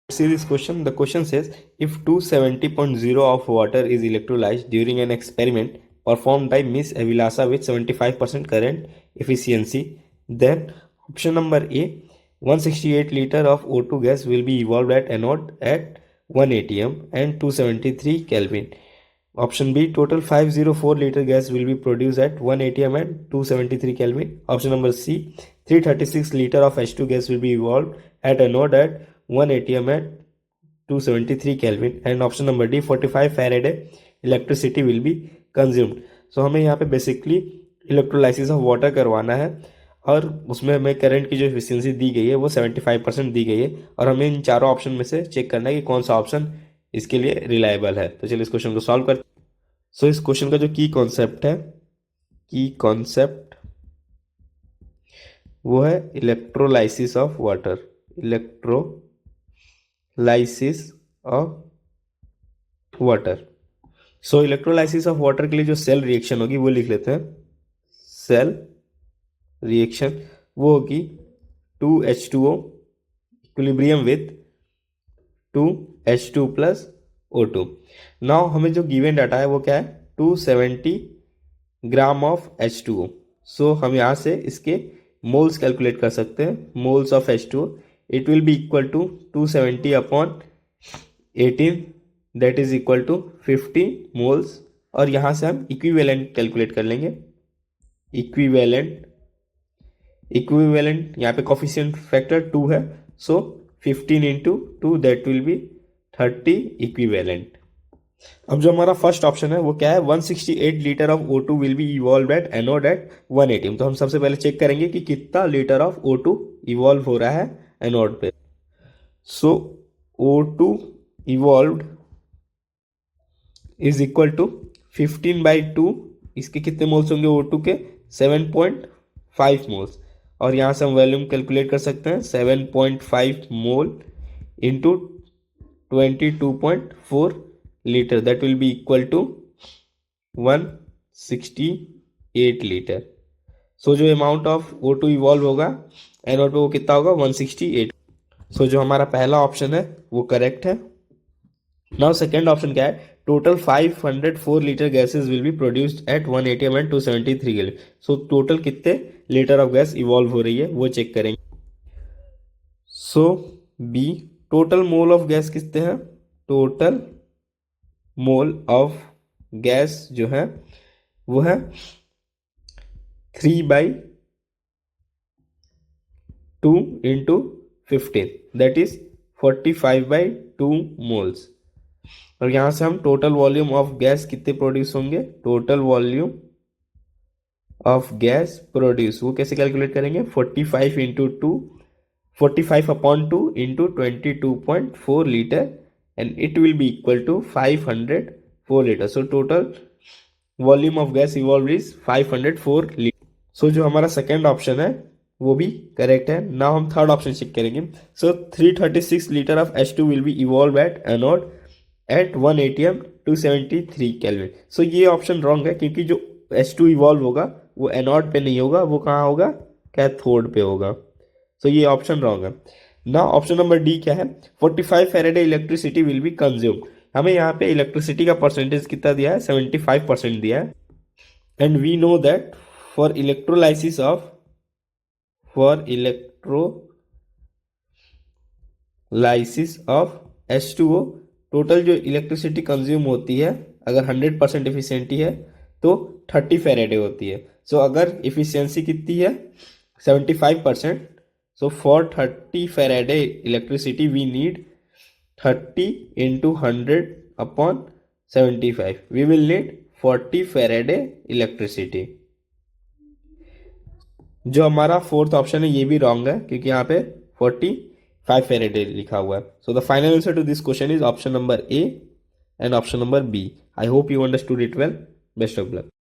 See this question. The question says, if 270.0 of water is electrolyzed during an experiment performed by Miss Avilasa with 75% current efficiency, then option number A, 168 liter of O2 gas will be evolved at anode at 1 atm and 273 Kelvin. Option B, total 504 liter gas will be produced at 1 atm and 273 Kelvin. Option number C, 336 liter of H2 gas will be evolved at anode at 1 atm at 273 Kelvin. And option number D, 45 Faraday electricity will be consumed. So हमें यहाँ पे basically electrolysis of water करवाना है और उसमें हमें current की जो एफिशिएंसी दी गई है वो 75% दी गई है और हमें इन चारों ऑप्शन में से चेक करना है कि कौन सा ऑप्शन इसके लिए रिलायबल है. तो चलिए इस क्वेश्चन को सॉल्व कर. सो इस क्वेश्चन का जो की कॉन्सेप्ट है, की कॉन्सेप्ट वो है electrolysis of water. Electrolysis of water. So electrolysis of water के लिए जो सेल रिएक्शन होगी वो लिख लेते हैं. सेल रिएक्शन वो होगी 2H2O equilibrium with 2H2 plus O2. Now हमें जो गिवन डाटा है वो क्या है, 270 ग्राम ऑफ H2O. सो हम यहाँ से इसके मोल्स कैलकुलेट कर सकते हैं. Moles of H2O it will be equal to 270 upon 18 that is equal to 50 moles. और यहाँ से हम इक्विवेलेंट कैलकुलेट कर लेंगे. इक्विवेलेंट यहाँ पे कोफिशिएंट फैक्टर 2 है. सो 15 into 2 that will B 30 equivalent. अब जो हमारा फर्स्ट ऑप्शन है वो क्या है, 168 litre of O2 will be evolve at anode at 1 atm. तो हम सबसे पहले चेक करेंगे कि कितना लीटर ऑफ O2 इवॉल्व हो रहा है एनोड पे. So O2 evolved is equal to 15/2. इसके कितने मोल्स होंगे O2 के, 7.5 मोल्स. और यहाँ से हम वॉल्यूम कैलकुलेट कर सकते हैं. 7.5 mole into 22.4 litre that will be equal to 168 litre. So जो अमाउंट ऑफ O2 इवॉल्व होगा एनोड पे वो कितना होगा, 168. सो जो हमारा पहला ऑप्शन है वो करेक्ट है. नाउ सेकेंड ऑप्शन क्या है, total 504 litre gases will be produced at 1 atm and 273 Kelvin. So total कितने लीटर ऑफ गैस इवॉल्व हो रही है वो चेक करेंगे. So B, total mole of gas कितने हैं, टोटल मोल ऑफ गैस जो है वो है 3/2 इंटू 15 दैट इज 45/2 मोल्स. और यहां से हम टोटल वॉल्यूम ऑफ गैस कितने प्रोड्यूस होंगे, total volume of gas produce वो कैसे कैलकुलेट करेंगे, 45 into 2, 45/2 into 22.4 litre and it will be equal to 504 liters. So total volume of gas evolved is 504 liters. So जो हमारा सेकेंड ऑप्शन है वो भी करेक्ट है. नाउ हम थर्ड ऑप्शन चेक करेंगे. So 336 litre of H2 will be evolve at anode at 1 atm 273 Kelvin. So ये option wrong है क्योंकि जो H2 इवॉल्व होगा वो एनोड पे नहीं होगा, वो कहाँ होगा, कैथोड पे होगा. सो ये ऑप्शन रॉन्ग है. ना ऑप्शन नंबर डी क्या है, 45 Faraday electricity will be consumed. हमें यहाँ पे इलेक्ट्रिसिटी का परसेंटेज कितना दिया है, 75% दिया है. And we know that for electrolysis of H2O total जो इलेक्ट्रिसिटी कंज्यूम होती है अगर 100% एफिशिएंटी है तो 30 फैराडे होती है. सो अगर एफिशिएंसी कितनी है 75%, so for 30 Faraday electricity we need 30 into 100 upon 75. We will need 40 Faraday electricity. जो हमारा फोर्थ ऑप्शन है ये भी रॉन्ग है क्योंकि यहाँ पे 45 Faraday लिखा हुआ है. So the final answer to this question is option number A and option number B. I hope you understood it well. Best of luck.